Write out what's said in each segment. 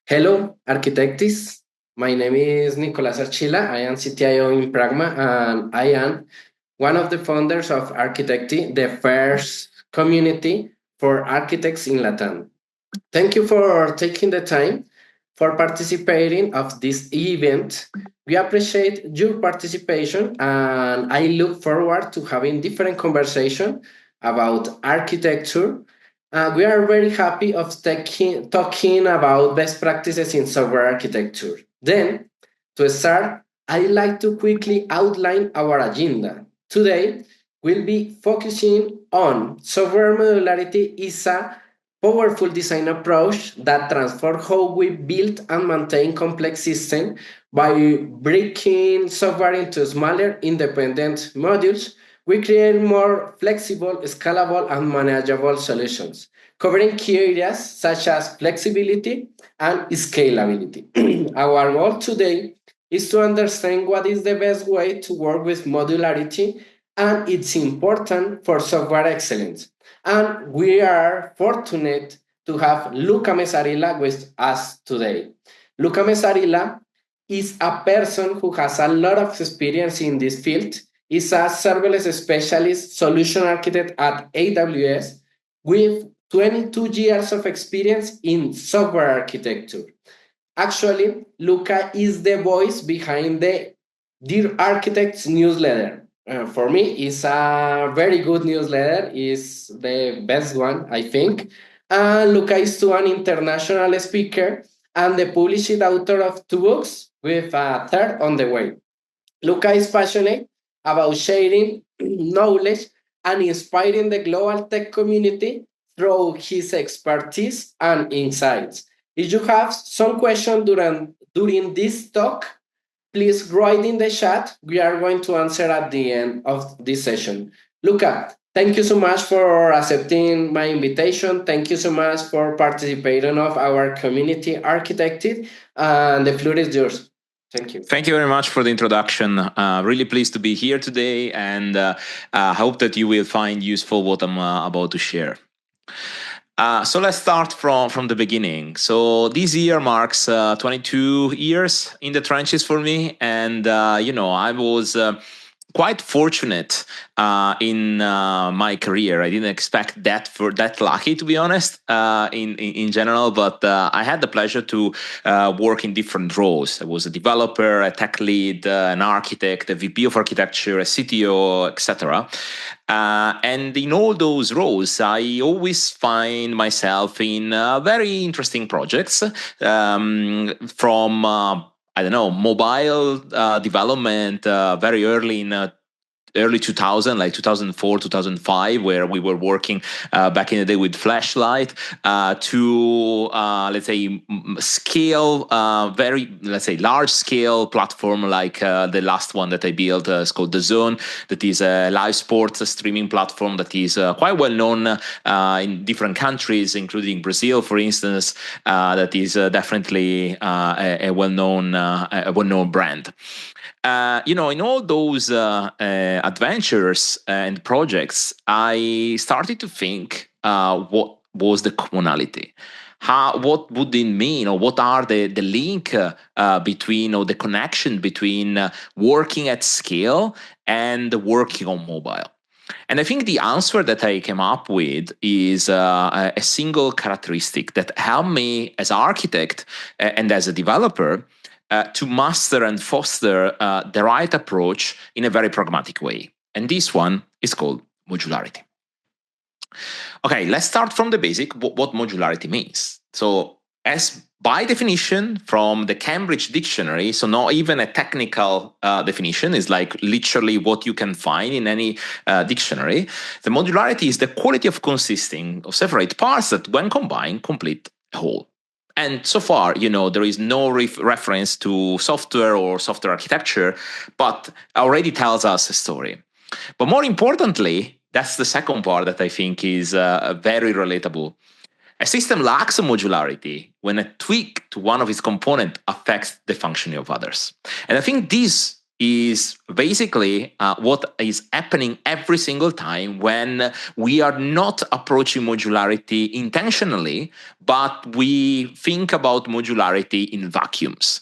Hello, architects. My name is Nicolas Archila. I am CTIO in Pragma, and I am one of the founders of Architecti, the first community for architects in Latam. Thank you for taking the time for participating of this event. We appreciate your participation, and I look forward to having different conversation about architecture. We are very happy of talking about best practices in software architecture. Then, to start, I'd like to quickly outline our agenda. Today, we'll be focusing on software modularity is a powerful design approach that transforms how we build and maintain complex systems by breaking software into smaller independent modules. We create more flexible, scalable, and manageable solutions, covering key areas such as flexibility and scalability. Our goal today is to understand what is the best way to work with modularity and it's important for software excellence. And we are fortunate to have Luca Mesarilla with us today. Luca Mesarilla is a person who has a lot of experience in this field. He's a serverless specialist solution architect at AWS with 22 years of experience in software architecture. Actually, Luca is the voice behind the Dear Architects newsletter. For me, it's a very good newsletter. It's the best one, I think. And Luca is to an international speaker and the published author of two books with a third on the way. Luca is passionate about sharing knowledge and inspiring the global tech community through his expertise and insights. If you have some question during this talk, please write in the chat. We are going to answer at the end of this session. Luca, thank you so much for accepting my invitation. Thank you so much for participating of our community architected. And the floor is yours. Thank you. Thank you very much for the introduction. Really pleased to be here today, and hope that you will find useful what I'm about to share. So let's start from the beginning. So this year marks 22 years in the trenches for me, and I was quite fortunate in my career. I didn't expect that lucky, to be honest, in general. But I had the pleasure to work in different roles. I was a developer, a tech lead, an architect, a VP of architecture, a CTO, etc. And in all those roles, I always find myself in very interesting projects, from I don't know, mobile development very early in early 2000, like 2004, 2005, where we were working back in the day with flashlight, to let's say scale, very, let's say, large scale platform like the last one that I built is called The Zone, that is a live sports streaming platform that is quite well known in different countries, including Brazil, for instance. That is definitely a well-known brand. In all those adventures and projects, I started to think, what was the commonality? What would it mean, or what are the link between, or the connection between working at scale and working on mobile? And I think the answer that I came up with is a single characteristic that helped me as an architect and as a developer to master and foster the right approach in a very pragmatic way. And this one is called modularity. Okay, let's start from the basic, what modularity means. So, as by definition from the Cambridge Dictionary, so not even a technical definition, is like literally what you can find in any dictionary. The modularity is the quality of consisting of separate parts that, when combined, complete a whole. And so far, there is no reference to software or software architecture, but already tells us a story. But more importantly, that's the second part that I think is very relatable. A system lacks a modularity when a tweak to one of its components affects the functioning of others. And I think this is basically what is happening every single time when we are not approaching modularity intentionally, but we think about modularity in vacuums.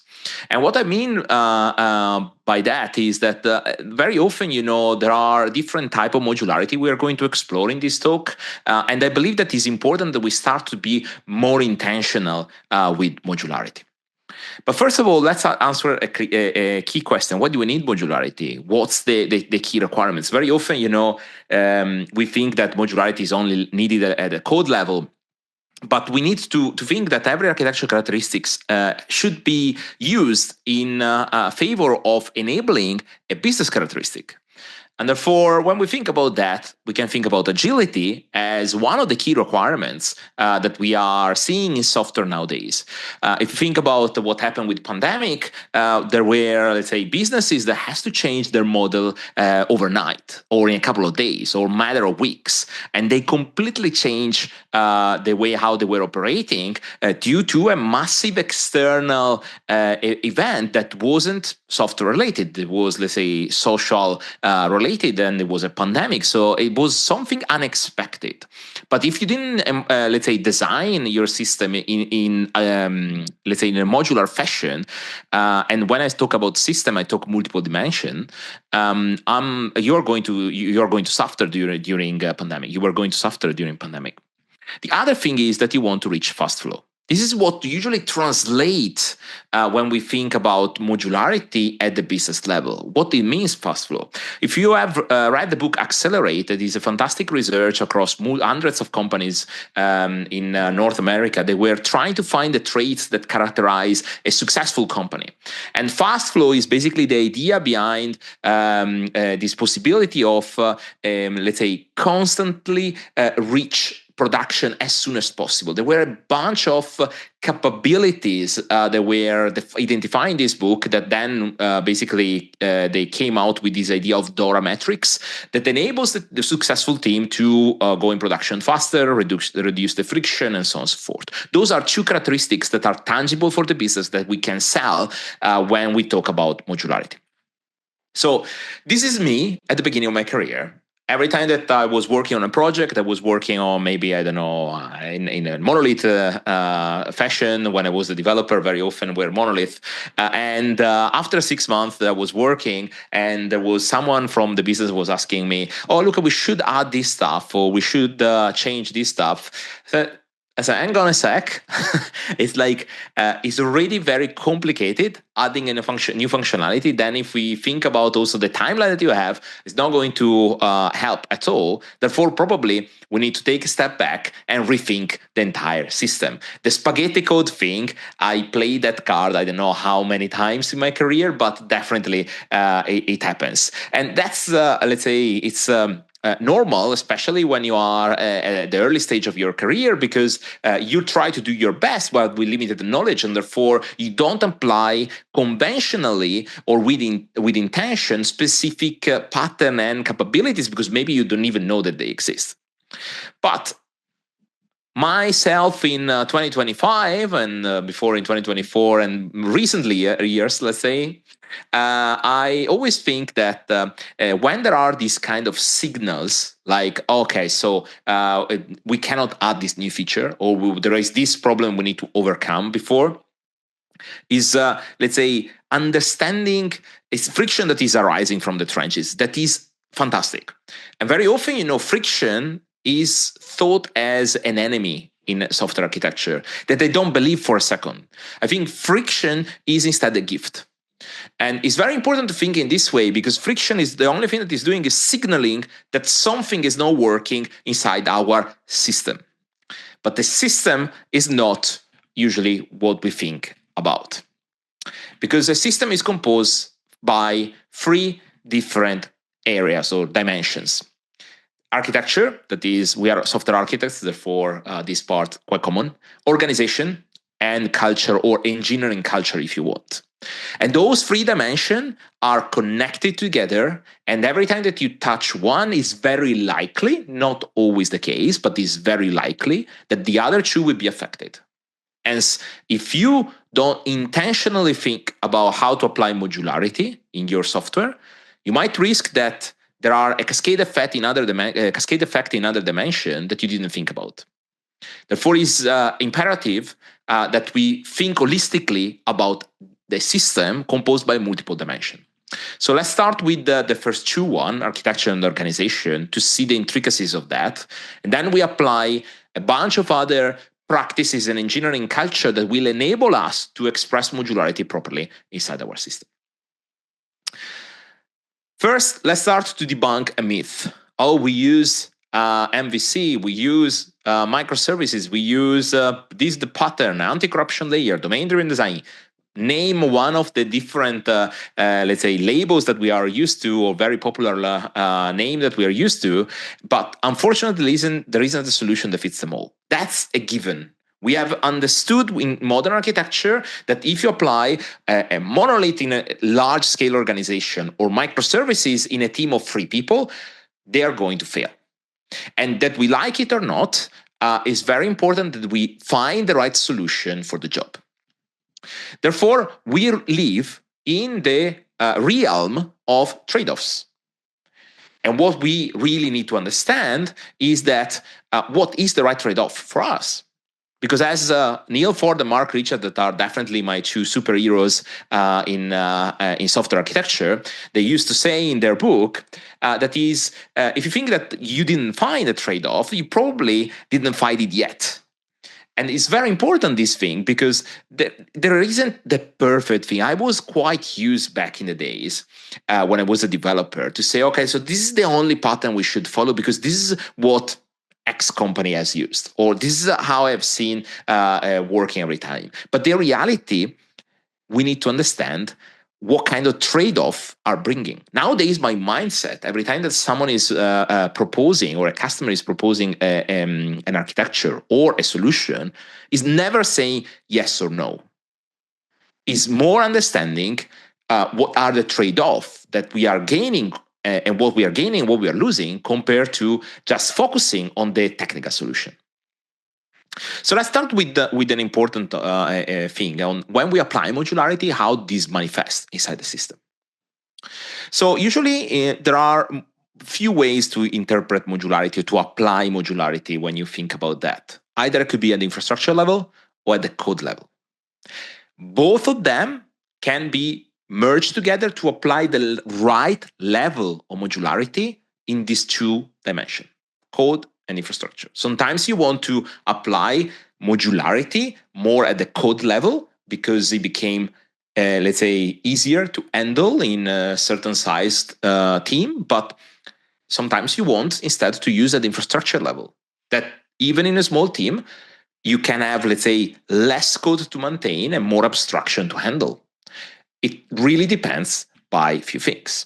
And what I mean by that is that very often, there are different type of modularity we are going to explore in this talk. And I believe that it's important that we start to be more intentional with modularity. But first of all, let's answer a key question. What do we need modularity? What's the key requirements? Very often, we think that modularity is only needed at a code level. But we need to think that every architectural characteristics should be used in favor of enabling a business characteristic. And therefore, when we think about that, we can think about agility as one of the key requirements that we are seeing in software nowadays. If you think about what happened with pandemic, there were, let's say, businesses that has to change their model overnight or in a couple of days or matter of weeks. And they completely changed the way how they were operating due to a massive external event that wasn't software related. It was, let's say, social related, and it was a pandemic. So it was something unexpected. But if you didn't, let's say, design your system in let's say, in a modular fashion, and when I talk about system, I talk multiple dimension. You're going to suffer during pandemic. You were going to suffer during pandemic. The other thing is that you want to reach fast flow. This is what usually translates when we think about modularity at the business level. What it means, fast flow. If you have read the book Accelerate, it is a fantastic research across hundreds of companies in North America. They were trying to find the traits that characterize a successful company. And fast flow is basically the idea behind this possibility of, let's say, constantly reach production as soon as possible. There were a bunch of capabilities that were identified in this book that then basically they came out with this idea of DORA metrics that enables the successful team to go in production faster, reduce the friction, and so on and so forth. Those are two characteristics that are tangible for the business that we can sell when we talk about modularity. So this is me at the beginning of my career. Every time that I was working on a project, I was working on maybe, I don't know, in a monolith fashion. When I was a developer, very often we're monolith. And after 6 months that I was working, and there was someone from the business was asking me, oh, look, we should add this stuff, or we should change this stuff. So I said, hang on a sec. It's like, it's already very complicated adding in a new functionality. Then if we think about also the timeline that you have, it's not going to help at all. Therefore, probably we need to take a step back and rethink the entire system. The spaghetti code thing, I played that card, I don't know how many times in my career, but definitely it happens. And that's, let's say, it's... normal, especially when you are at the early stage of your career, because you try to do your best but with limited knowledge, and therefore you don't apply conventionally or with intention specific pattern and capabilities, because maybe you don't even know that they exist. But myself in 2025 and before in 2024 and recently years, let's say, I always think that when there are these kind of signals, like, okay, so we cannot add this new feature, or there is this problem we need to overcome before, is, let's say, understanding it's friction that is arising from the trenches. That is fantastic. And very often, friction is thought as an enemy in software architecture that I don't believe for a second. I think friction is instead a gift. And it's very important to think in this way, because friction is the only thing that is doing is signaling that something is not working inside our system. But the system is not usually what we think about, because a system is composed by 3 different areas or dimensions. Architecture, that is, we are software architects, therefore this part quite common. Organization, and culture, or engineering culture if you want. And those 3 dimensions are connected together, and every time that you touch one, is very likely, not always the case, but is very likely that the other 2 will be affected. And if you don't intentionally think about how to apply modularity in your software, you might risk that there are a cascade effect in other dimension that you didn't think about. Therefore, it's imperative that we think holistically about the system composed by multiple dimensions. So let's start with the first two, architecture and organization, to see the intricacies of that. And then we apply a bunch of other practices and engineering culture that will enable us to express modularity properly inside our system. First, let's start to debunk a myth. Oh, we use MVC, we use microservices, we use the pattern, anti-corruption layer, domain-driven design. Name one of the different, let's say, labels that we are used to, or very popular name that we are used to. But unfortunately, there isn't a solution that fits them all. That's a given. We have understood in modern architecture that if you apply a monolith in a large-scale organization or microservices in a team of 3 people, they are going to fail. And that we like it or not, is very important that we find the right solution for the job. Therefore, we live in the realm of trade-offs. And what we really need to understand is that what is the right trade-off for us? Because as Neil Ford and Mark Richard, that are definitely my 2 superheroes in software architecture, they used to say in their book that is, if you think that you didn't find a trade-off, you probably didn't find it yet. And it's very important, this thing, because there isn't the perfect thing. I was quite used back in the days when I was a developer to say, okay, so this is the only pattern we should follow because this is what X company has used, or this is how I've seen working every time. But the reality, we need to understand what kind of trade-off are bringing. Nowadays, my mindset, every time that someone is proposing, or a customer is proposing an architecture or a solution, is never saying yes or no. Is more understanding what are the trade-offs that we are gaining and what we are gaining, what we are losing, compared to just focusing on the technical solution. So let's start with an important thing on when we apply modularity, how this manifests inside the system. So usually there are few ways to interpret modularity, to apply modularity when you think about that. Either it could be at the infrastructure level or at the code level. Both of them can be merged together to apply the right level of modularity in these 2 dimensions, code and infrastructure. Sometimes you want to apply modularity more at the code level because it became, let's say, easier to handle in a certain sized team. But sometimes you want instead to use at the infrastructure level, that even in a small team, you can have, let's say, less code to maintain and more abstraction to handle. It really depends by a few things.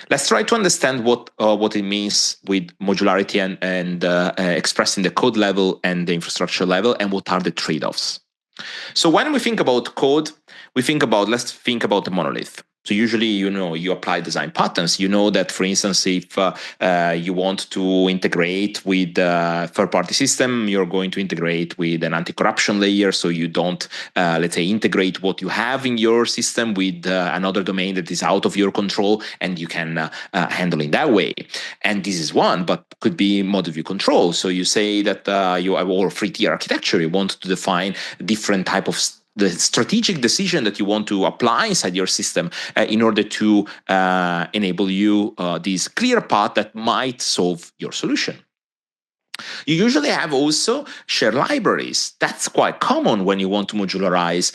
Let's try to understand what it means with modularity and expressing the code level and the infrastructure level, and what are the trade-offs. So when we think about code, let's think about the monolith. So usually, you apply design patterns. You know that, for instance, if you want to integrate with a third-party system, you're going to integrate with an anti-corruption layer. So you don't, let's say, integrate what you have in your system with another domain that is out of your control, and you can handle in that way. And this is one, but could be model view control. So you say that you have or 3-tier architecture. You want to define different type of the strategic decision that you want to apply inside your system in order to enable you this clear path that might solve your solution. You usually have also shared libraries. That's quite common when you want to modularize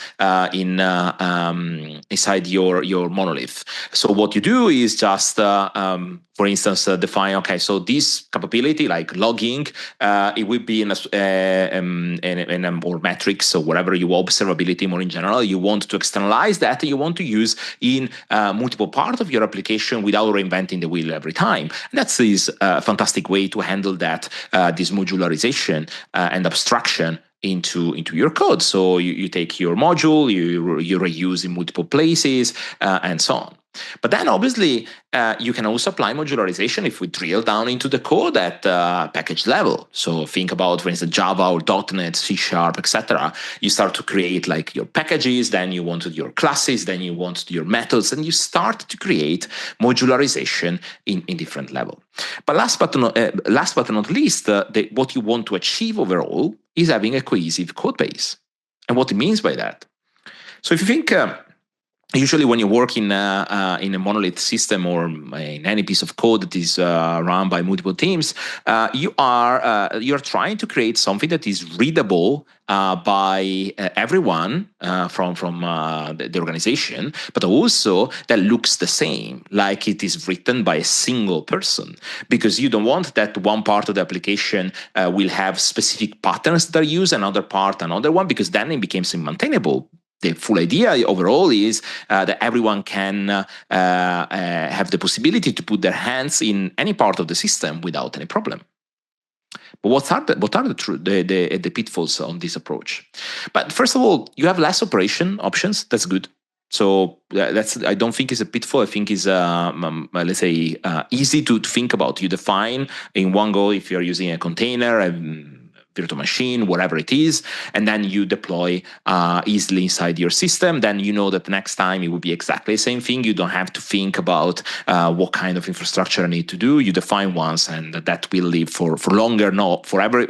inside your monolith. So what you do is just, for instance, define, okay, so this capability, like logging, it would be in a more metrics or whatever you observability more in general. You want to externalize that, and you want to use in multiple parts of your application without reinventing the wheel every time. And that's this fantastic way to handle that, this modularization and abstraction into your code. So you take your module, you reuse in multiple places, and so on. But then obviously you can also apply modularization if we drill down into the code at package level. So think about, for instance, Java or .NET, C Sharp, etc. You start to create like your packages, then you wanted your classes, then you want your methods, and you start to create modularization in different level. But last but not least, what you want to achieve overall is having a cohesive code base. And what it means by that. So if you think usually when you work in a monolith system or in any piece of code that is run by multiple teams, you're trying to create something that is readable by everyone from the organization, but also that looks the same, like it is written by a single person, because you don't want that one part of the application will have specific patterns that are used, another part another one, because then it becomes unmaintainable. The full idea overall is that everyone can have the possibility to put their hands in any part of the system without any problem. But what are the pitfalls on this approach? But first of all, you have less operation options. That's good. So I don't think is a pitfall. I think is let's say easy to think about. You define in one go if you're using a container, virtual machine, whatever it is, and then you deploy easily inside your system. Then you know that the next time it will be exactly the same thing. You don't have to think about what kind of infrastructure I need to do. You define once, and that will live for longer, not forever,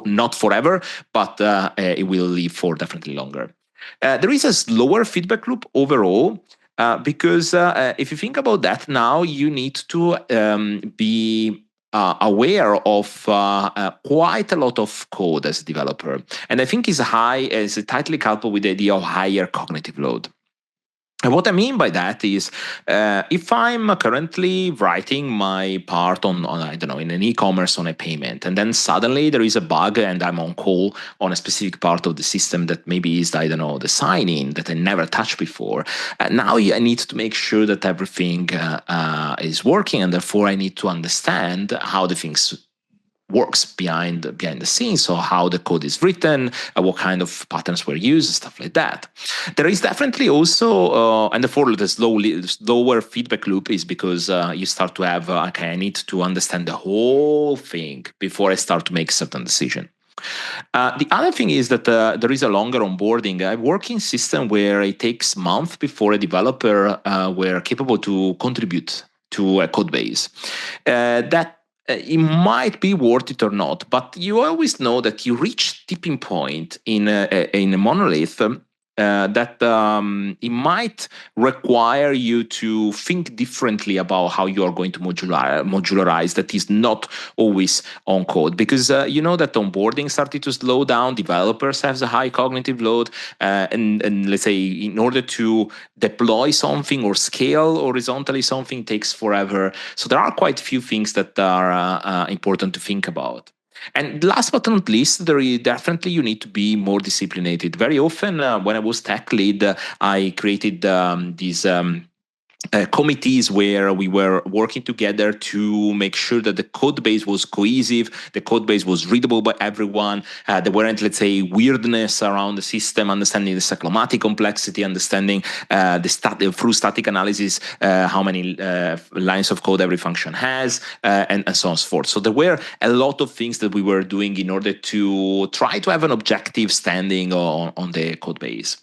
not forever, but it will live for definitely longer. There is a slower feedback loop overall. Because if you think about that now, you need to be aware of quite a lot of code as a developer. And I think is tightly coupled with the idea of higher cognitive load. And what I mean by that is, if I'm currently writing my part on I don't know, in an e-commerce on a payment, and then suddenly there is a bug and I'm on call on a specific part of the system that maybe is, I don't know, the sign-in that I never touched before. Now I need to make sure that everything is working, and therefore I need to understand how the things works behind the scenes, so how the code is written, what kind of patterns were used, stuff like that. There is definitely also, and therefore the slower feedback loop is because you start to have, okay, I need to understand the whole thing before I start to make a certain decision. The other thing is that there is a longer onboarding. I work in system where it takes months before a developer were capable to contribute to a code base. That it might be worth it or not, but you always know that you reach tipping point in a monolith that it might require you to think differently about how you are going to modularize. That is not always on code, because you know that onboarding started to slow down. Developers have a high cognitive load, and let's say in order to deploy something or scale horizontally something takes forever. So there are quite a few things that are important to think about. And last but not least, there is definitely you need to be more disciplined. Very often, when I was tech lead, I created these committees where we were working together to make sure that the code base was cohesive, the code base was readable by everyone. There weren't, let's say, weirdness around the system, understanding the cyclomatic complexity, understanding through static analysis, how many lines of code every function has, and so on and so forth. So there were a lot of things that we were doing in order to try to have an objective standing on the code base.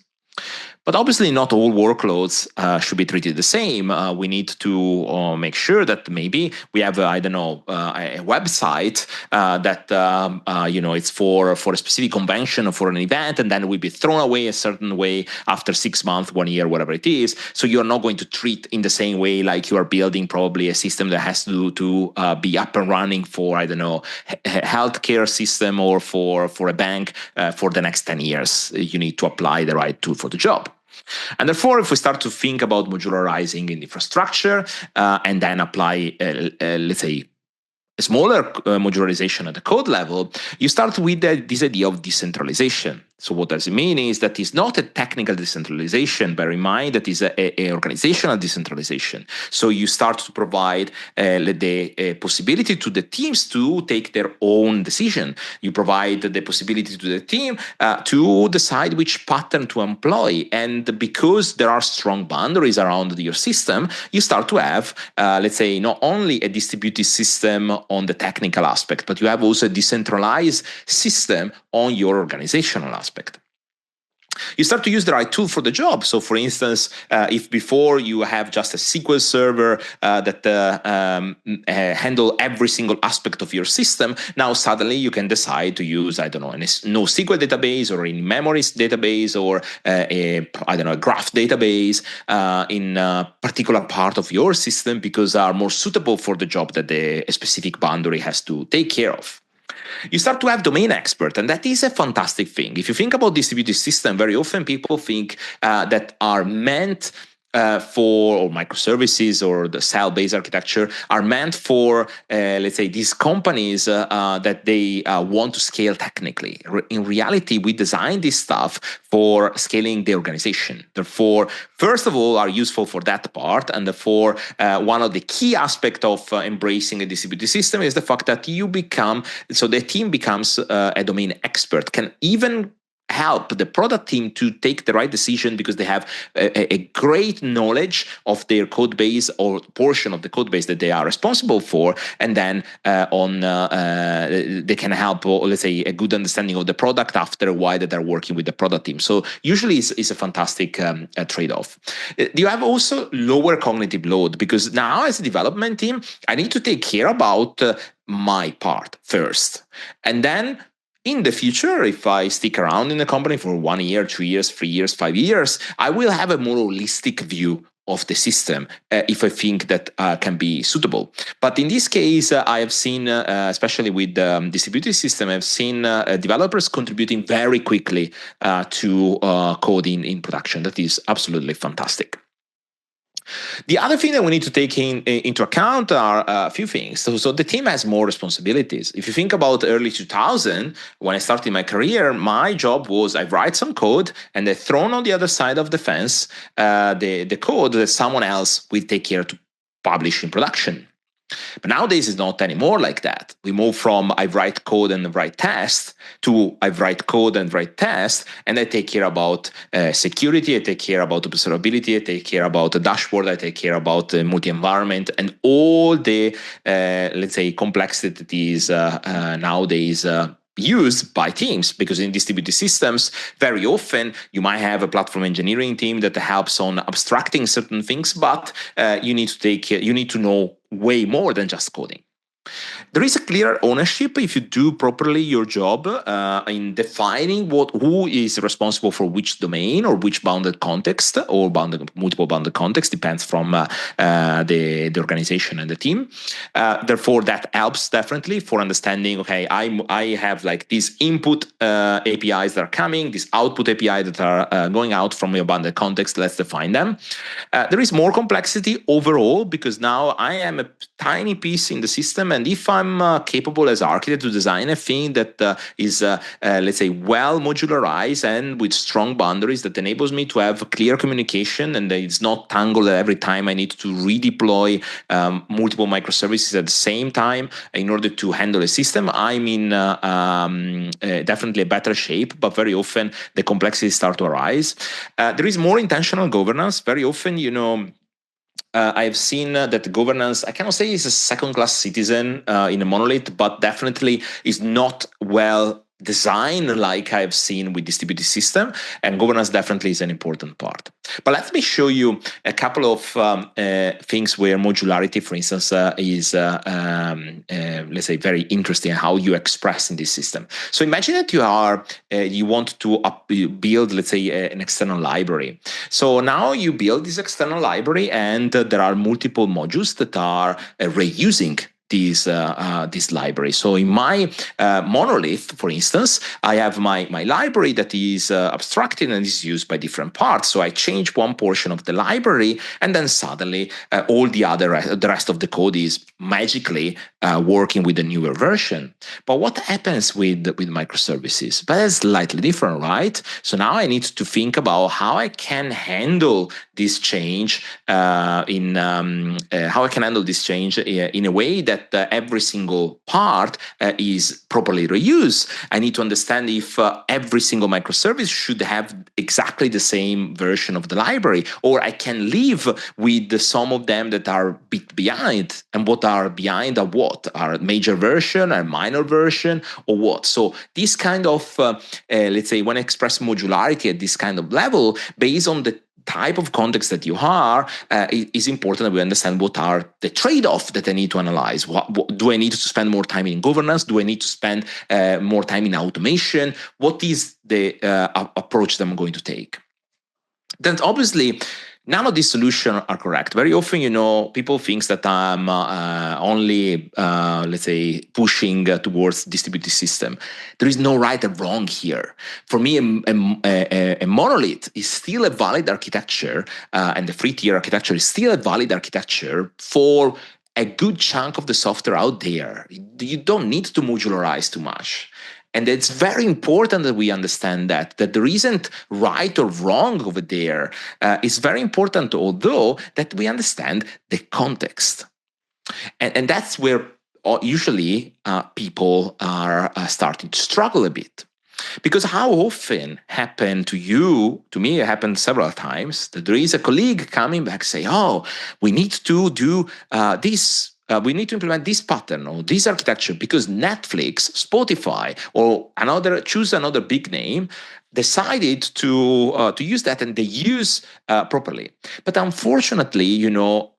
But obviously, not all workloads should be treated the same. We need to make sure that maybe we have, I don't know, a website that it's for a specific convention or for an event, and then it will be thrown away a certain way after 6 months, 1 year, whatever it is. So you're not going to treat in the same way like you are building probably a system that has to be up and running for, I don't know, healthcare system or for a bank for the next 10 years. You need to apply the right tool for the job. And therefore, if we start to think about modularizing in infrastructure and then apply, let's say, a smaller modularization at the code level, you start with this idea of decentralization. So what does it mean is that it's not a technical decentralization. Bear in mind that is a organizational decentralization. So you start to provide the possibility to the teams to take their own decision. You provide the possibility to the team to decide which pattern to employ. And because there are strong boundaries around your system, you start to have, let's say, not only a distributed system on the technical aspect, but you have also a decentralized system on your organizational aspect. You start to use the right tool for the job. So, for instance, if before you have just a SQL server that handle every single aspect of your system, now suddenly you can decide to use, I don't know, a NoSQL database or in memories database or a graph database in a particular part of your system because are more suitable for the job that the specific boundary has to take care of. You start to have domain expert, and that is a fantastic thing. If you think about distributed system, very often people think that are meant or microservices or the cell-based architecture are meant for, let's say, these companies that they want to scale technically. In reality, we design this stuff for scaling the organization. Therefore, first of all, are useful for that part, and therefore, one of the key aspects of embracing a distributed system is the fact that the team becomes a domain expert, can even help the product team to take the right decision because they have a great knowledge of their code base or portion of the code base that they are responsible for, and then they can help, let's say, a good understanding of the product after a while that they're working with the product team. So usually it's a fantastic trade-off. You have also lower cognitive load because now as a development team, I need to take care about my part first, and then in the future, if I stick around in the company for 1 year, 2 years, 3 years, 5 years, I will have a more holistic view of the system if I think that can be suitable. But in this case, I have seen, especially with the distributed system, I've seen developers contributing very quickly to code in production. That is absolutely fantastic. The other thing that we need to take into account are a few things. So the team has more responsibilities. If you think about early 2000, when I started my career, my job was I write some code and I throw on the other side of the fence the code that someone else will take care to publish in production. But nowadays it's not anymore like that. We move from I write code and write test to I write code and write test, and I take care about security, I take care about observability, I take care about the dashboard, I take care about the multi-environment and all the, let's say, complexities nowadays used by teams, because in distributed systems very often you might have a platform engineering team that helps on abstracting certain things, but you need to know way more than just coding. There is a clear ownership if you do properly your job in defining who is responsible for which domain or which bounded context or multiple bounded context, depends from the organization and the team. Therefore, that helps definitely for understanding, okay, I have like these input APIs that are coming, these output API that are going out from your bounded context, let's define them. There is more complexity overall because now I am a tiny piece in the system, and if I'm capable as architect to design a thing that is, let's say, well modularized and with strong boundaries that enables me to have clear communication, and it's not tangled every time I need to redeploy multiple microservices at the same time in order to handle a system, I'm in definitely a better shape, but very often the complexities start to arise. There is more intentional governance. Very often, I've seen that the governance, I cannot say is a second-class citizen in a monolith, but definitely is not well designed like I've seen with distributed system, and governance definitely is an important part. But let me show you a couple of things where modularity, for instance, is, let's say, very interesting, how you express in this system. So imagine that you want to build, let's say, an external library. So now you build this external library, and there are multiple modules that are reusing this library. So in my monolith, for instance, I have my library that is abstracted and is used by different parts. So I change one portion of the library, and then suddenly all the rest of the code is magically working with a newer version. But what happens with microservices? But it's slightly different, right? So now I need to think about how I can handle this change in a way that every single part is properly reused. I need to understand if every single microservice should have exactly the same version of the library, or I can live with some of them that are a bit behind. And what are behind are what? Are major version, are minor version, or what? So this kind of, let's say, when I express modularity at this kind of level, based on the type of context that you are, it is important that we understand what are the trade-off that I need to analyze. What do I need to spend more time in governance? Do I need to spend more time in automation? What is the approach that I'm going to take? Then obviously, none of these solutions are correct. Very often, people think that I'm only, let's say, pushing towards distributed system. There is no right and wrong here. For me, a monolith is still a valid architecture, and the free tier architecture is still a valid architecture for a good chunk of the software out there. You don't need to modularize too much. And it's very important that we understand that there isn't right or wrong over there. It's very important, although, that we understand the context. And that's where usually people are starting to struggle a bit. Because how often happened to me, it happened several times, that there is a colleague coming back say, oh, we need to do this. We need to implement this pattern or this architecture because Netflix, Spotify, or choose another big name, decided to use that, and they use properly. But unfortunately,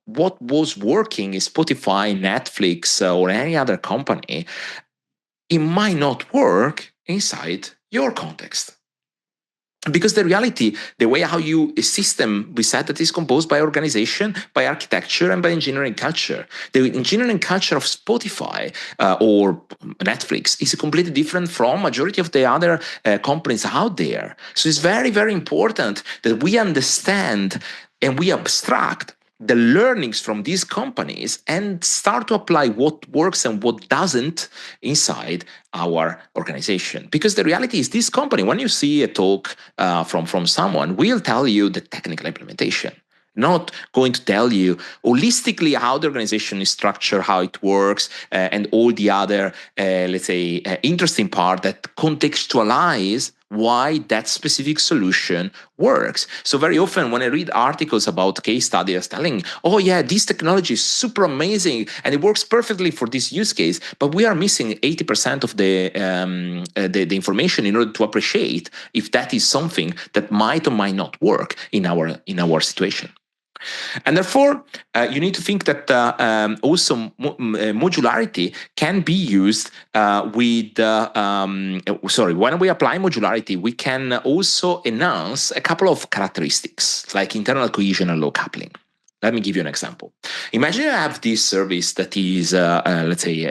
what was working is Spotify, Netflix, or any other company. It might not work inside your context. Because the reality, the way how a system we said that is composed by organization, by architecture, and by engineering culture. The engineering culture of Spotify or Netflix is completely different from majority of the other companies out there. So it's very, very important that we understand and we abstract the learnings from these companies and start to apply what works and what doesn't inside our organization. Because the reality is, this company, when you see a talk from someone, will tell you the technical implementation, not going to tell you holistically how the organization is structured, how it works, and all the other, let's say, interesting part that contextualize why that specific solution works. So very often when I read articles about case studies telling, oh yeah, this technology is super amazing and it works perfectly for this use case, but we are missing 80% of the information in order to appreciate if that is something that might or might not work in our situation. And therefore, you need to think that also modularity can be used when we apply modularity, we can also enhance a couple of characteristics like internal cohesion and low coupling. Let me give you an example. Imagine I have this service that is, let's say,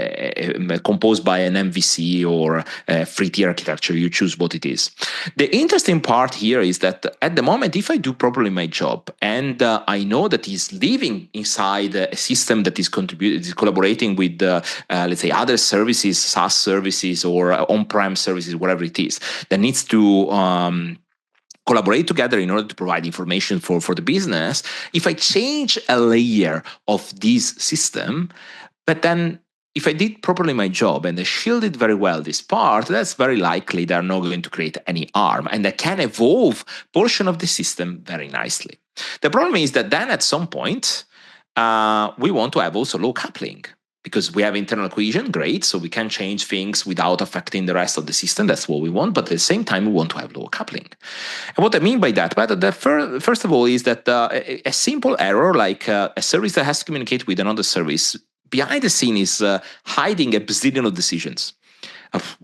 composed by an MVC or a free tier architecture. You choose what it is. The interesting part here is that at the moment, if I do properly my job and I know that he's living inside a system that is collaborating with, let's say, other services, SaaS services or on-prem services, whatever it is, that needs to collaborate together in order to provide information for the business. If I change a layer of this system, but then if I did properly my job and I shielded very well this part, that's very likely they're not going to create any harm, and I can evolve portion of the system very nicely. The problem is that then at some point, we want to have also low coupling. Because we have internal cohesion, great, so we can change things without affecting the rest of the system. That's what we want. But at the same time, we want to have low coupling. And what I mean by that, first of all, is that a simple error like a service that has to communicate with another service behind the scene is hiding a bazillion of decisions.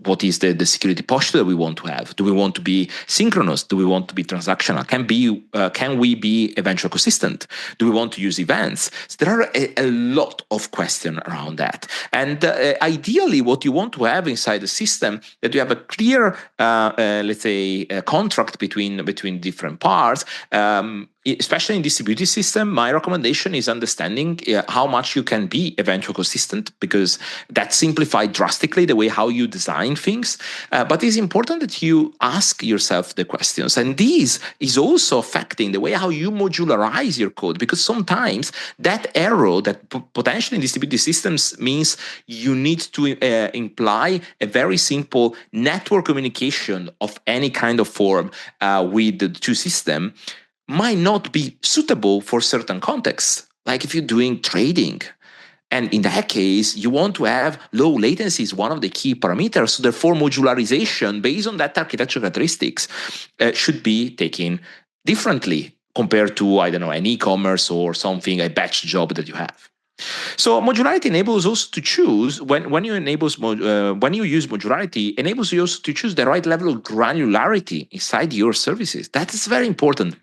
what is the security posture that we want to have. Do we want to be synchronous? Do we want to be transactional? Can we be eventually consistent? Do we want to use events? So there are a lot of questions around that. And ideally, what you want to have inside the system, that you have a clear, let's say, contract between different parts. Especially in distributed system, my recommendation is understanding how much you can be eventually consistent, because that simplifies drastically the way how you design things. But it's important that you ask yourself the questions. And this is also affecting the way how you modularize your code, because sometimes that error that potentially in distributed systems means you need to imply a very simple network communication of any kind of form with the two systems might not be suitable for certain contexts, like if you're doing trading. And in that case, you want to have low latency is one of the key parameters. So therefore, modularization based on that architecture characteristics should be taken differently compared to, I don't know, an e-commerce or something, a batch job that you have. So modularity enables us to choose when you use modularity, enables you also to choose the right level of granularity inside your services. That is very important.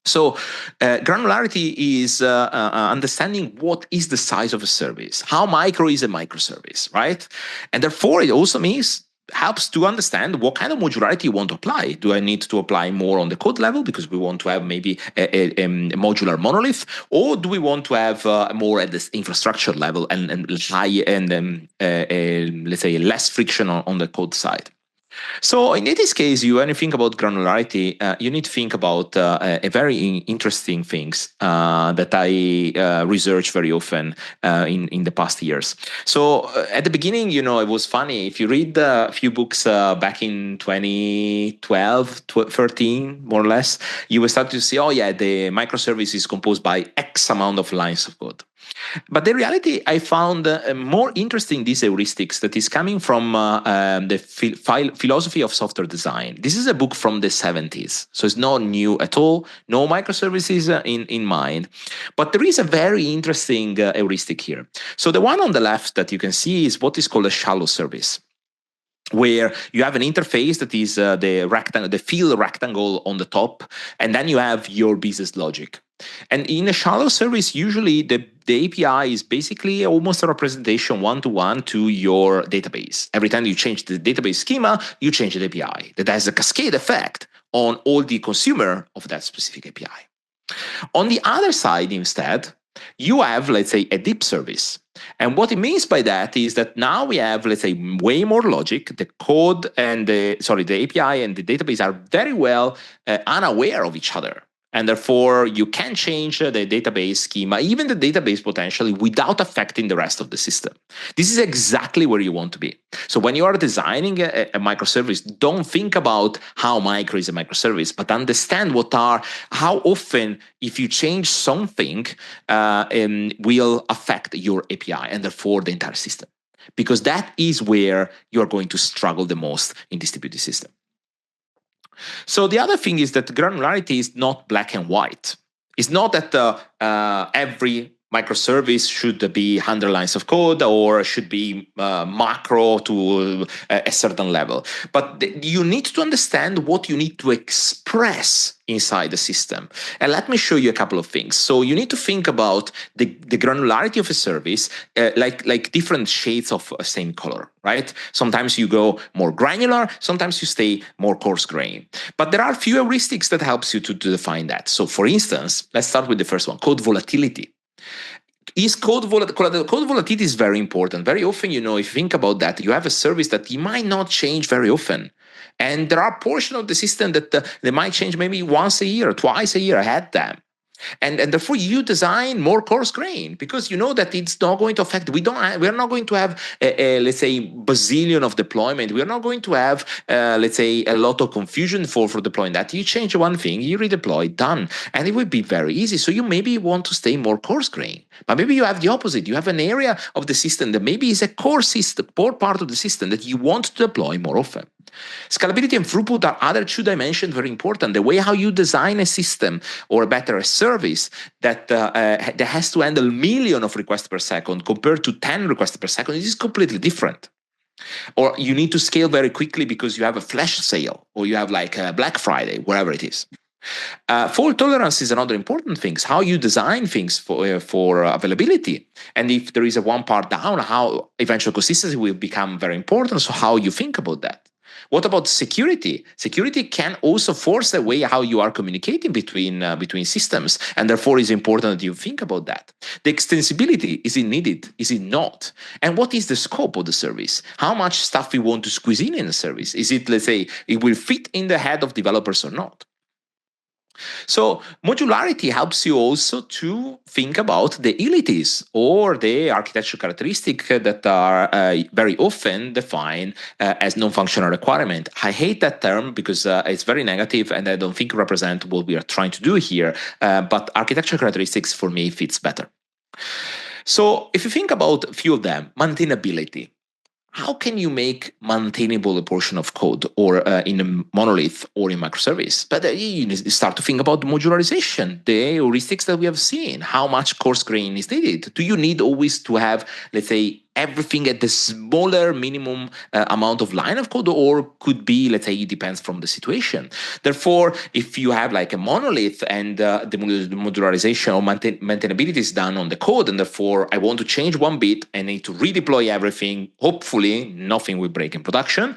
So granularity is understanding what is the size of a service, how micro is a microservice, right? And therefore, it also means helps to understand what kind of modularity you want to apply. Do I need to apply more on the code level because we want to have maybe a modular monolith, or do we want to have more at this infrastructure level and high and let's say less friction on the code side? So in this case, when you think about granularity, you need to think about a very interesting things that I research very often in the past years. So at the beginning, it was funny. If you read a few books back in 2012, 13, more or less, you will start to see, oh yeah, the microservice is composed by X amount of lines of code. But the reality, I found more interesting these heuristics that is coming from the philosophy of software design. This is a book from the 70s, so it's not new at all, no microservices in mind. But there is a very interesting heuristic here. So the one on the left that you can see is what is called a shallow service, where you have an interface that is the field rectangle on the top, and then you have your business logic. And in a shallow service, usually the API is basically almost a representation one-to-one to your database. Every time you change the database schema, you change the API. That has a cascade effect on all the consumer of that specific API. On the other side, instead, you have, let's say, a deep service. And what it means by that is that now we have, let's say, way more logic. The code and the API and the database are very well unaware of each other. And therefore, you can change the database schema, even the database potentially, without affecting the rest of the system. This is exactly where you want to be. So when you are designing a microservice, don't think about how micro is a microservice, but understand how often, if you change something, will affect your API and therefore the entire system. Because that is where you're going to struggle the most in distributed system. So the other thing is that granularity is not black and white. It's not that every microservice should be 100 lines of code or should be macro to a certain level. But you need to understand what you need to express inside the system. And let me show you a couple of things. So you need to think about the granularity of a service like different shades of a same color, right? Sometimes you go more granular, sometimes you stay more coarse grain. But there are a few heuristics that helps you to define that. So for instance, let's start with the first one, code volatility. Code volatility is very important. Very often, if you think about that, you have a service that you might not change very often. And there are portions of the system that they might change maybe once a year, twice a year. I had them. And therefore you design more coarse grain because you know that it's not going to affect. We're not going to have let's say bazillion of deployment. We're not going to have let's say a lot of confusion for deploying that. You change one thing, you redeploy, done, and it will be very easy. So you maybe want to stay more coarse grain, but maybe you have the opposite. You have an area of the system that maybe is a core part of the system that you want to deploy more often. Scalability and throughput are other two dimensions very important. The way how you design a system, or better, a service that has to handle millions of requests per second compared to 10 requests per second is completely different. Or you need to scale very quickly because you have a flash sale or you have like a Black Friday, wherever it is. Fault tolerance is another important thing. How you design things for availability, and if there is a one part down, how eventual consistency will become very important. So how you think about that. What about security? Security can also force the way how you are communicating between systems, and therefore it's important that you think about that. The extensibility, is it needed? Is it not? And what is the scope of the service? How much stuff we want to squeeze in a service? Is it, let's say, it will fit in the head of developers or not? So modularity helps you also to think about the utilities or the architectural characteristics that are very often defined as non-functional requirement. I hate that term because it's very negative and I don't think represent what we are trying to do here. But architectural characteristics for me fits better. So if you think about a few of them, maintainability. How can you make maintainable a portion of code or in a monolith or in microservice? But you start to think about modularization, the heuristics that we have seen. How much coarse grain is needed? Do you need always to have, let's say, everything at the smaller minimum amount of line of code, or could be, let's say, it depends from the situation. Therefore, if you have like a monolith and the modularization or maintainability is done on the code, and therefore I want to change one bit and need to redeploy everything, hopefully nothing will break in production.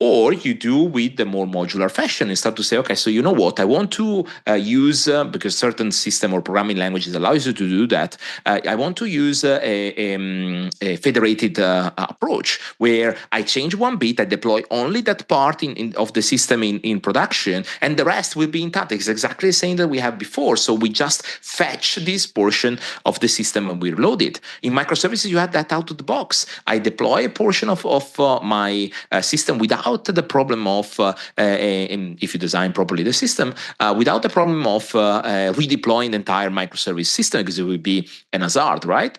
Or you do with the more modular fashion and start to say, okay, so you know what, I want to use, because certain system or programming languages allows you to do that, I want to use a federated approach where I change one bit, I deploy only that part of the system in production, and the rest will be intact. It's exactly the same that we have before. So we just fetch this portion of the system and we reload it. In microservices, you have that out of the box. I deploy a portion of my system without the problem of, if you design properly the system, without the problem of redeploying the entire microservice system, because it would be an hazard, right?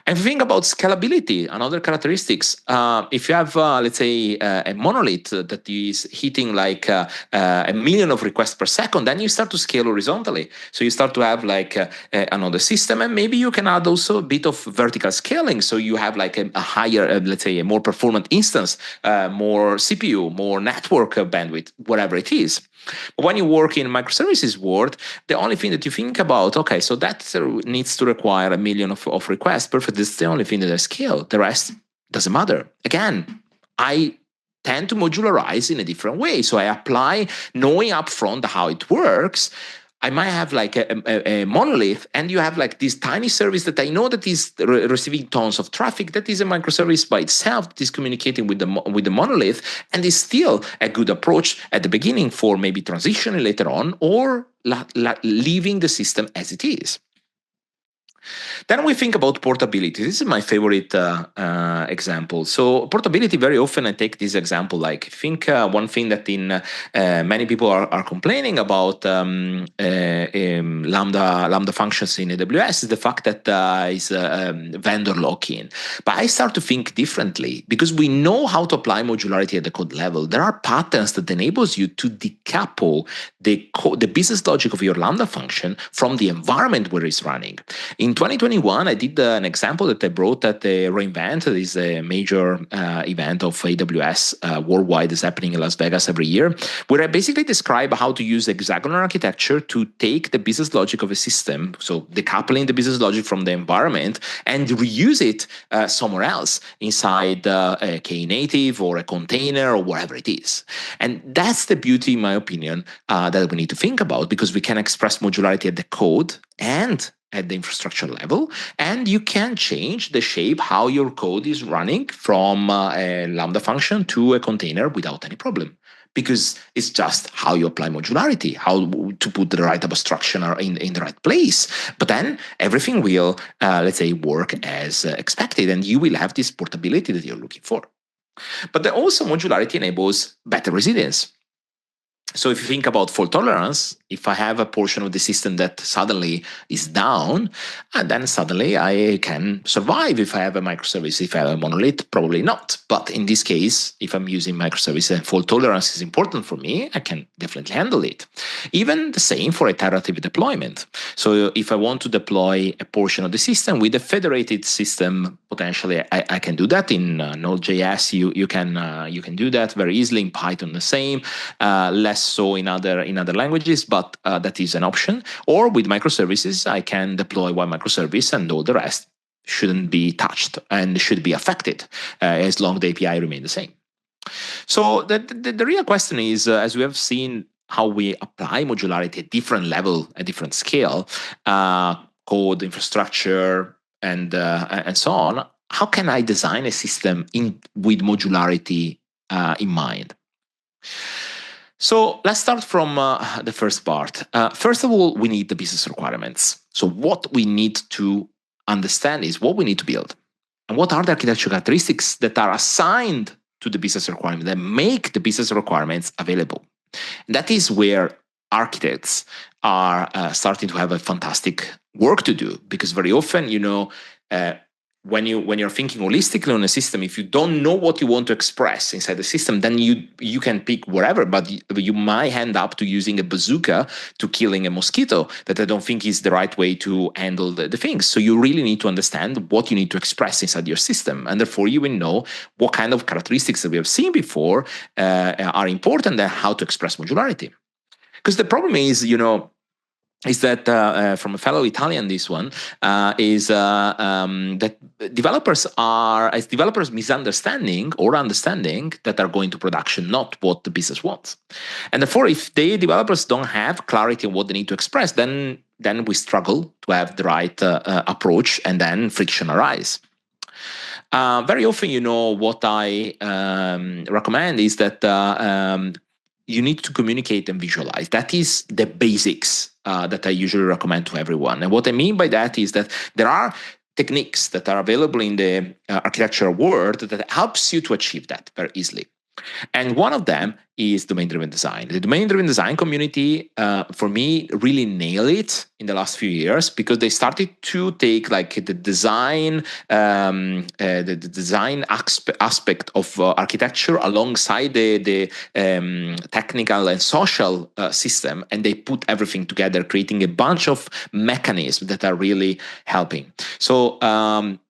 And think about scalability, another characteristics. If you have, let's say, a monolith that is hitting like a million of requests per second, then you start to scale horizontally. So you start to have like another system, and maybe you can add also a bit of vertical scaling. So you have like a higher, let's say, a more performant instance, more CPU, more network bandwidth, whatever it is. But when you work in microservices world, the only thing that you think about, okay, so that needs to require a million of requests. Perfect. This is the only thing that I scale. The rest doesn't matter. Again, I tend to modularize in a different way. So I apply knowing upfront how it works. I might have like a monolith, and you have like this tiny service that I know that is receiving tons of traffic. That is a microservice by itself that is communicating with the monolith, and is still a good approach at the beginning for maybe transitioning later on, or leaving the system as it is. Then we think about portability. This is my favorite example. So portability, very often I take this example, like I think one thing that in many people are complaining about Lambda functions in AWS is the fact that is vendor lock-in. But I start to think differently because we know how to apply modularity at the code level. There are patterns that enables you to decouple the business logic of your Lambda function from the environment where it's running. In 2021, I did an example that I brought at the reInvent. This is a major event of AWS worldwide. It's happening in Las Vegas every year, where I basically describe how to use hexagonal architecture to take the business logic of a system, so decoupling the business logic from the environment, and reuse it somewhere else inside a Knative or a container or whatever it is. And that's the beauty, in my opinion, that we need to think about, because we can express modularity at the code and at the infrastructure level, and you can change the shape how your code is running from a Lambda function to a container without any problem, because it's just how you apply modularity, how to put the right abstraction in the right place. But then everything will, let's say, work as expected, and you will have this portability that you're looking for. But then also modularity enables better resilience. So if you think about fault tolerance, if I have a portion of the system that suddenly is down, and then suddenly I can survive. If I have a microservice, if I have a monolith, probably not. But in this case, if I'm using microservice and fault tolerance is important for me, I can definitely handle it. Even the same for iterative deployment. So if I want to deploy a portion of the system with a federated system, potentially I can do that in Node.js. You can do that very easily in Python. The same, less so in other languages, but that is an option. Or with microservices, I can deploy one microservice and all the rest shouldn't be touched and should be affected as long as the API remain the same. So the real question is, as we have seen how we apply modularity at different level, at different scale, code, infrastructure, and so on, how can I design a system with modularity in mind? So let's start from the first part. First of all, we need the business requirements. So what we need to understand is what we need to build. And what are the architectural characteristics that are assigned to the business requirement that make the business requirements available? And that is where architects are starting to have a fantastic work to do, because very often, when you're thinking holistically on a system, if you don't know what you want to express inside the system, then you can pick whatever, but you might end up to using a bazooka to killing a mosquito that I don't think is the right way to handle the things. So you really need to understand what you need to express inside your system, and therefore you will know what kind of characteristics that we have seen before are important and how to express modularity. Because the problem is that from a fellow Italian, this one is that developers misunderstanding or understanding that are going to production, not what the business wants. And therefore, if the developers don't have clarity on what they need to express, then we struggle to have the right approach, and then friction arise. Very often, what I recommend is that you need to communicate and visualize. That is the basics that I usually recommend to everyone. And what I mean by that is that there are techniques that are available in the architectural world that helps you to achieve that very easily. And one of them is domain-driven design. The domain-driven design community, for me, really nailed it in the last few years, because they started to take like the design aspect of architecture alongside the technical and social system, and they put everything together, creating a bunch of mechanisms that are really helping. So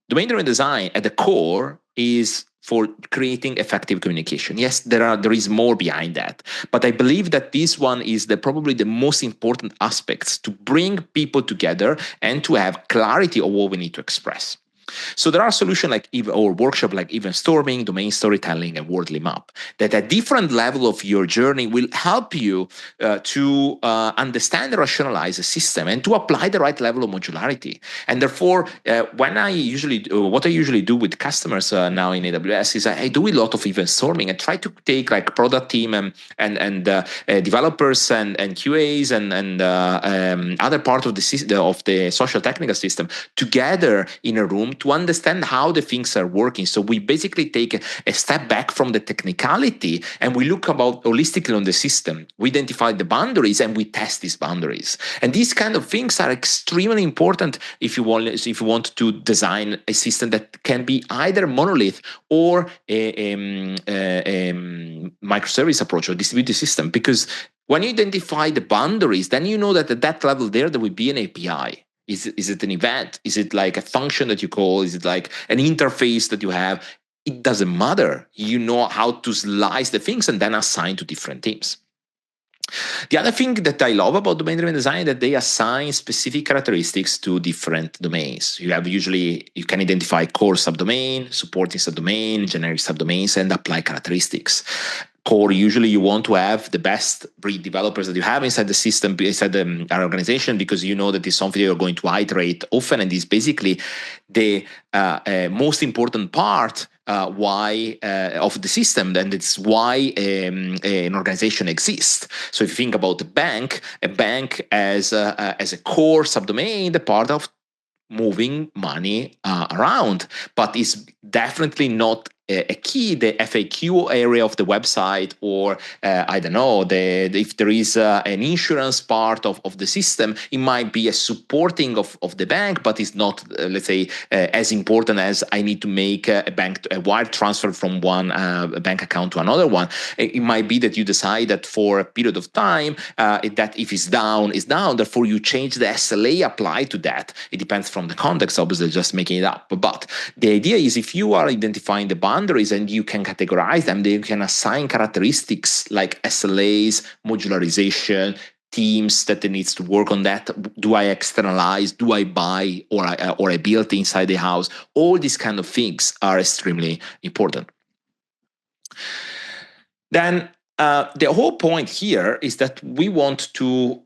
domain-driven design at the core is for creating effective communication. Yes, there is more behind that, but I believe that this one is probably the most important aspects to bring people together and to have clarity of what we need to express. So there are solutions like or workshop like event storming, domain storytelling, and wordly map that at different level of your journey will help you to understand and rationalize a system and to apply the right level of modularity. And therefore, what I usually do with customers now in AWS is I do a lot of event storming and try to take like product team and developers and QAs and other part of the social technical system together in a room to understand how the things are working. So we basically take a step back from the technicality and we look about holistically on the system. We identify the boundaries and we test these boundaries. And these kind of things are extremely important if you want to design a system that can be either monolith or a microservice approach or distributed system. Because when you identify the boundaries, then you know that at that level there will be an API. Is it an event? Is it like a function that you call? Is it like an interface that you have? It doesn't matter. You know how to slice the things and then assign to different teams. The other thing that I love about domain-driven design is that they assign specific characteristics to different domains. You can identify core subdomain, supporting subdomain, generic subdomains, and apply characteristics. Core, usually you want to have the best breed developers that you have inside the system, inside the organization, because you know that it's something you're going to iterate often, and is basically the most important part why of the system, and it's why an organization exists. So if you think about a bank as a core subdomain, the part of moving money around, but is definitely not a key, the FAQ area of the website, or I don't know, if there is an insurance part of the system, it might be a supporting of the bank, but it's not, let's say, as important as I need to make a wire transfer from one bank account to another one. It might be that you decide that for a period of time, that if it's down, it's down. Therefore, you change the SLA applied to that. It depends from the context, obviously, just making it up. But the idea is if you are identifying the boundaries and you can categorize them, then you can assign characteristics like SLAs, modularization, teams that it needs to work on that. Do I externalize? Do I buy? Or I build inside the house? All these kind of things are extremely important. Then the whole point here is that we want to,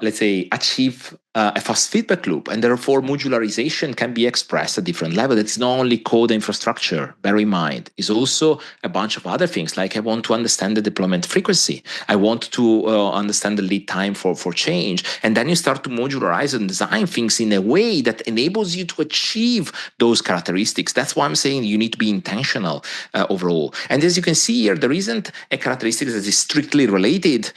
let's say, achieve a fast feedback loop, and therefore modularization can be expressed at different levels. It's not only code infrastructure, bear in mind. It's also a bunch of other things, like I want to understand the deployment frequency. I want to understand the lead time for change. And then you start to modularize and design things in a way that enables you to achieve those characteristics. That's why I'm saying you need to be intentional overall. And as you can see here, there isn't a characteristic that is strictly related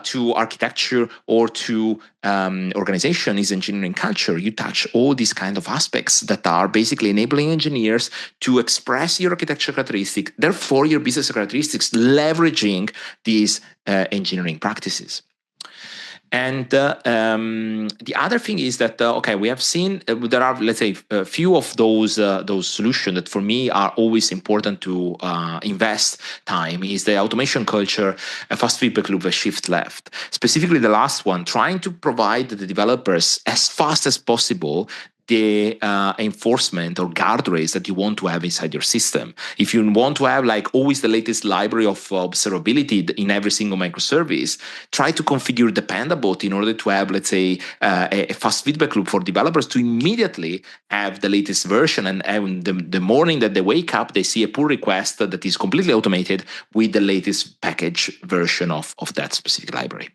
to architecture or to organization. Is engineering culture. You touch all these kind of aspects that are basically enabling engineers to express your architecture characteristics, therefore your business characteristics, leveraging these engineering practices. And the other thing is that okay, we have seen there are, let's say, a few of those solutions that for me are always important to invest time. Is the automation culture, a fast feedback loop, a shift left. Specifically, the last one, trying to provide the developers as fast as possible the enforcement or guardrails that you want to have inside your system. If you want to have like always the latest library of observability in every single microservice, try to configure dependable in order to have, let's say, a fast feedback loop for developers to immediately have the latest version. And the morning that they wake up, they see a pull request that is completely automated with the latest package version of that specific library,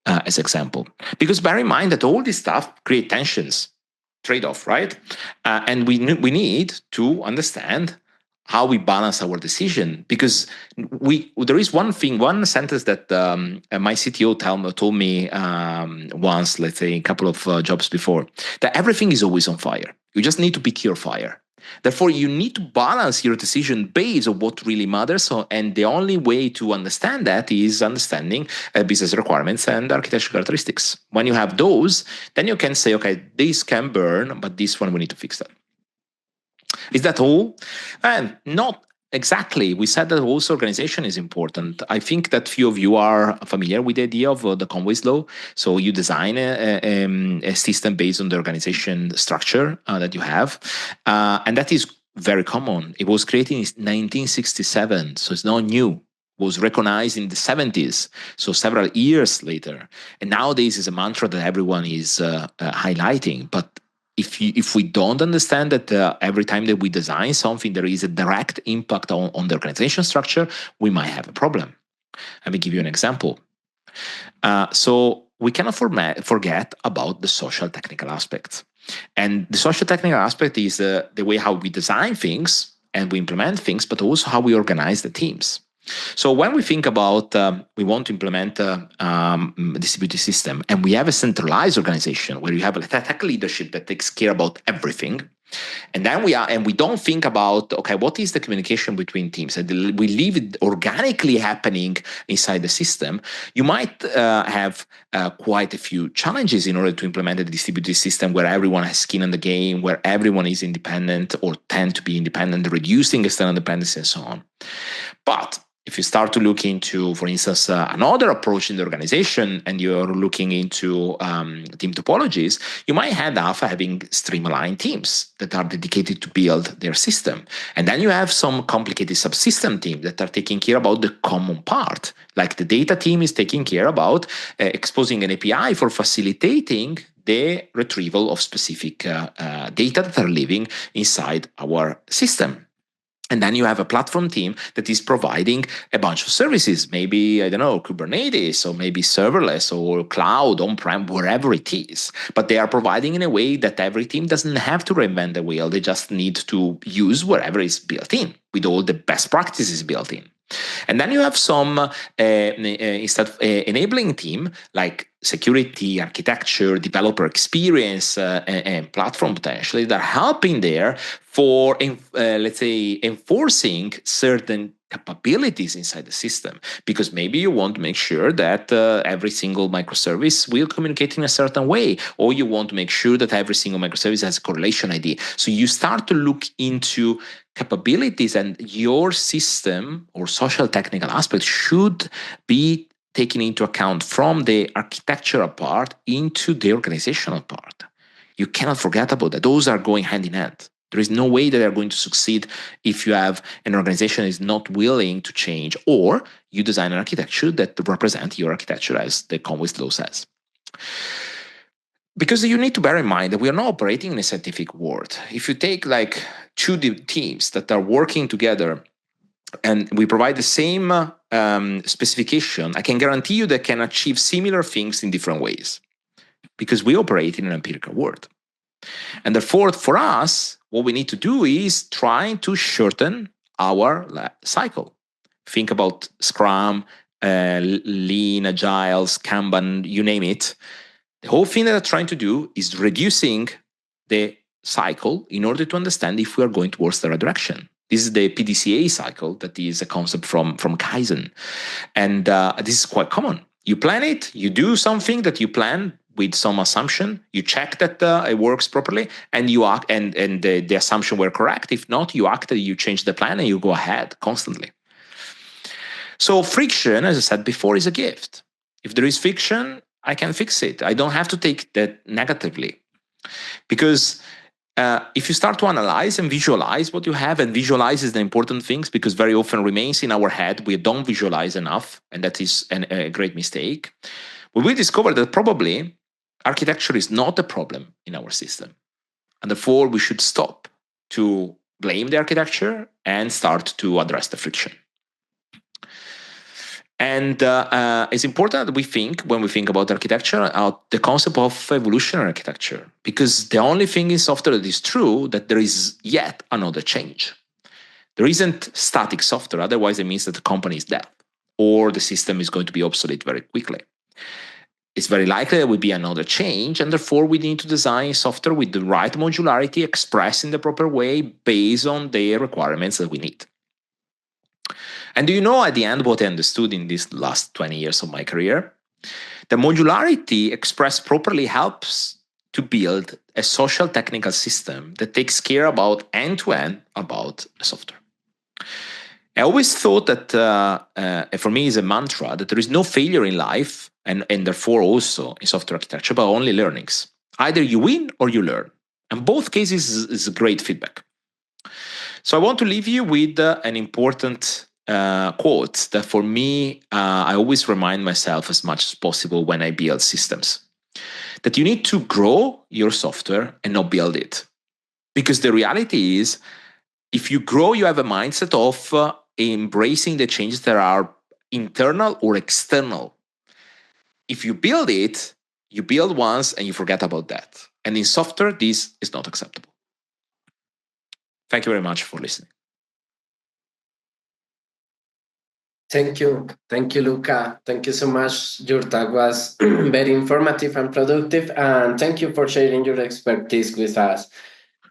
as example. Because bear in mind that all this stuff create tensions, trade-off, right? And we need to understand how we balance our decision, because there is one sentence that my CTO told me once, let's say a couple of jobs before, that everything is always on fire. You just need to pick your fire. Therefore, you need to balance your decision based on what really matters. And the only way to understand that is understanding business requirements and architecture characteristics. When you have those, then you can say, okay, this can burn, but this one we need to fix that. Is that all? And not exactly. We said that also organization is important. I think that few of you are familiar with the idea of the Conway's law. So you design a system based on the organization structure that you have. And that is very common. It was created in 1967, so it's not new. Was recognized in the 70s, so several years later. And nowadays is a mantra that everyone is highlighting. But if we don't understand that every time that we design something, there is a direct impact on the organization structure, we might have a problem. Let me give you an example. So we cannot forget about the social technical aspects. And the social technical aspect is the way how we design things and we implement things, but also how we organize the teams. So when we think about we want to implement a distributed system and we have a centralized organization where you have a tech leadership that takes care about everything, and then we don't think about, okay, what is the communication between teams? And we leave it organically happening inside the system. You might have quite a few challenges in order to implement a distributed system where everyone has skin in the game, where everyone is independent or tend to be independent, reducing external dependency and so on. But if you start to look into, for instance, another approach in the organization, and you're looking into team topologies, you might end up having streamlined teams that are dedicated to build their system. And then you have some complicated subsystem teams that are taking care about the common part. Like the data team is taking care about exposing an API for facilitating the retrieval of specific data that are living inside our system. And then you have a platform team that is providing a bunch of services, maybe, I don't know, Kubernetes, or maybe serverless or cloud, on-prem, wherever it is. But they are providing in a way that every team doesn't have to reinvent the wheel. They just need to use whatever is built in with all the best practices built in. And then you have some instead enabling team like security, architecture, developer experience, and platform potentially that are helping there for, let's say, enforcing certain capabilities inside the system, because maybe you want to make sure that every single microservice will communicate in a certain way, or you want to make sure that every single microservice has a correlation ID. So you start to look into capabilities, and your system or social technical aspect should be taken into account from the architectural part into the organizational part. You cannot forget about that. Those are going hand in hand. There is no way that they're going to succeed if you have an organization that is not willing to change, or you design an architecture that represents your architecture as the Conway's law says. Because you need to bear in mind that we are not operating in a scientific world. If you take like two teams that are working together and we provide the same specification, I can guarantee you they can achieve similar things in different ways, because we operate in an empirical world. And therefore, for us, what we need to do is try to shorten our cycle. Think about Scrum, Lean, Agile, Kanban, you name it. The whole thing that I'm trying to do is reducing the cycle in order to understand if we are going towards the right direction. This is the PDCA cycle, that is a concept from Kaizen. And this is quite common. You plan it, you do something that you plan with some assumption, you check that it works properly, and you act, and the assumption were correct. If not, you act, you change the plan, and you go ahead constantly. So friction, as I said before, is a gift. If there is friction, I can fix it. I don't have to take that negatively. Because if you start to analyze and visualize what you have, and visualize is the important things, because very often remains in our head, we don't visualize enough, and that is a great mistake. We will discover that probably architecture is not a problem in our system. And therefore, we should stop to blame the architecture and start to address the friction. And it's important that we think, when we think about architecture, the concept of evolutionary architecture, because the only thing in software that is true, that there is yet another change. There isn't static software, otherwise it means that the company is dead, or the system is going to be obsolete very quickly. It's very likely there will be another change, and therefore we need to design software with the right modularity, expressed in the proper way, based on the requirements that we need. And do you know at the end what I understood in these last 20 years of my career? The modularity expressed properly helps to build a social technical system that takes care about end-to-end about the software. I always thought that, for me, is a mantra, that there is no failure in life, and therefore also in software architecture, but only learnings. Either you win or you learn. And both cases is great feedback. So I want to leave you with an important quote that for me, I always remind myself as much as possible when I build systems. That you need to grow your software and not build it. Because the reality is, if you grow, you have a mindset of embracing the changes that are internal or external. If you build it, you build once and you forget about that. And in software, this is not acceptable. Thank you very much for listening. Thank you. Thank you, Luca. Thank you so much. Your talk was very informative and productive. And thank you for sharing your expertise with us.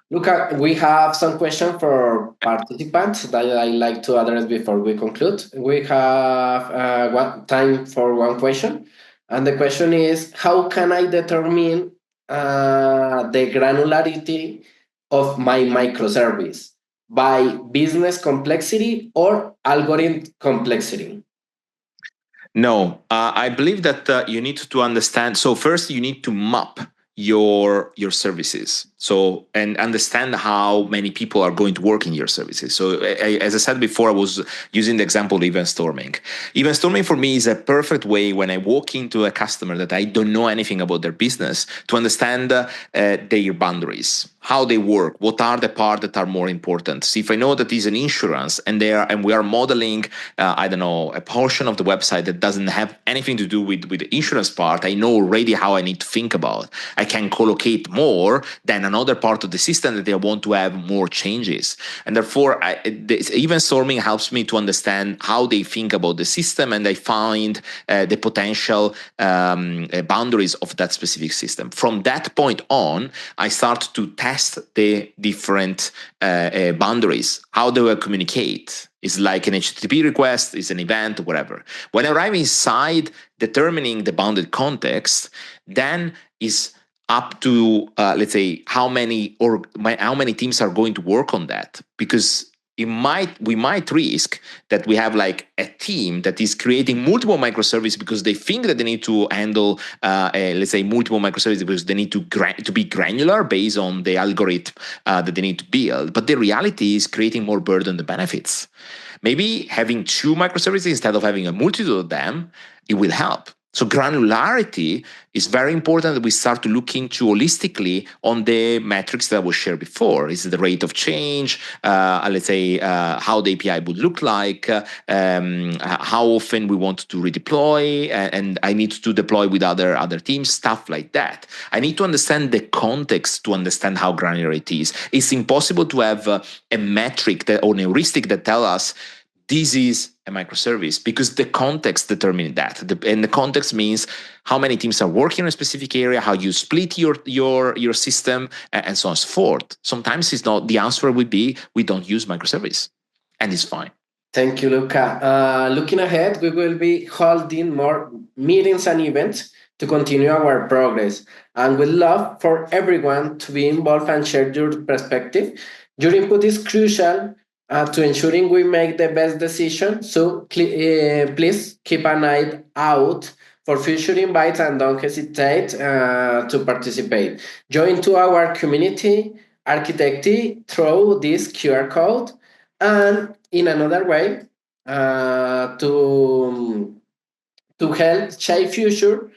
Luca, we have some questions for participants that I like to address before we conclude. We have time for one question. And the question is, how can I determine the granularity of my microservice? By business complexity or algorithm complexity? No, I believe that you need to understand. So first, you need to map your services, so and understand how many people are going to work in your services. So as I said before, I was using the example of event storming. Event storming for me is a perfect way when I walk into a customer that I don't know anything about their business to understand their boundaries. how they work, what are the parts that are more important. So if I know that is an insurance and we are modeling, I don't know, a portion of the website that doesn't have anything to do with the insurance part, I know already how I need to think about. I can collocate more than another part of the system that I want to have more changes. And therefore, even storming helps me to understand how they think about the system, and I find the potential boundaries of that specific system. From that point on, I start to test the different boundaries. How do I communicate? Is like an HTTP request, is an event, whatever. When I arrive inside determining the bounded context, then is up to let's say how many teams are going to work on that, because we might risk that we have like a team that is creating multiple microservices because they think that they need to handle let's say multiple microservices because they need to be granular based on the algorithm that they need to build, but the reality is creating more burden than benefits. Maybe having two microservices instead of having a multitude of them, it will help. So granularity is very important that we start to look into holistically on the metrics that was shared before. Is the rate of change, let's say how the API would look like, how often we want to redeploy, and I need to deploy with other teams, stuff like that. I need to understand the context to understand how granular it is. It's impossible to have a metric or an heuristic that tell us this is a microservice, because the context determines that. And the context means how many teams are working in a specific area, how you split your system, and so on and so forth. Sometimes it's not, the answer would be we don't use microservice, and it's fine. Thank you, Luca. Looking ahead, we will be holding more meetings and events to continue our progress. And we'd love for everyone to be involved and share your perspective. Your input is crucial to ensuring we make the best decision. So please keep an eye out for future invites and don't hesitate to participate. Join to our community architecty through this QR code, and in another way, to help shape future,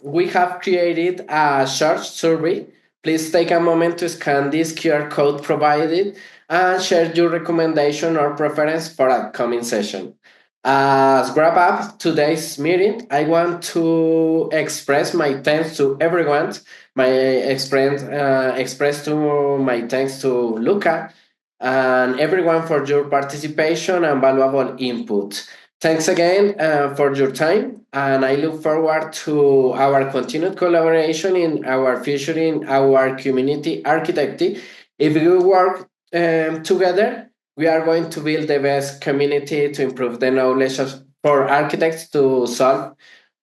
we have created a short survey. Please take a moment to scan this QR code provided and share your recommendation or preference for upcoming session. As wrap up today's meeting, I want to express my thanks to everyone. Express to my thanks to Luca and everyone for your participation and valuable input. Thanks again for your time, and I look forward to our continued collaboration in our future in our community architecting. If we work together, we are going to build the best community to improve the knowledge for architects to solve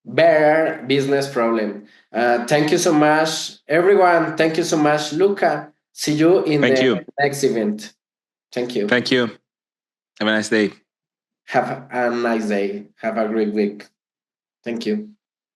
better business problem. Thank you so much, everyone. Thank you so much, Luca. See you in Thank the you. next event. Thank you. Thank you. Have a nice day. Have a nice day. Have a great week. Thank you.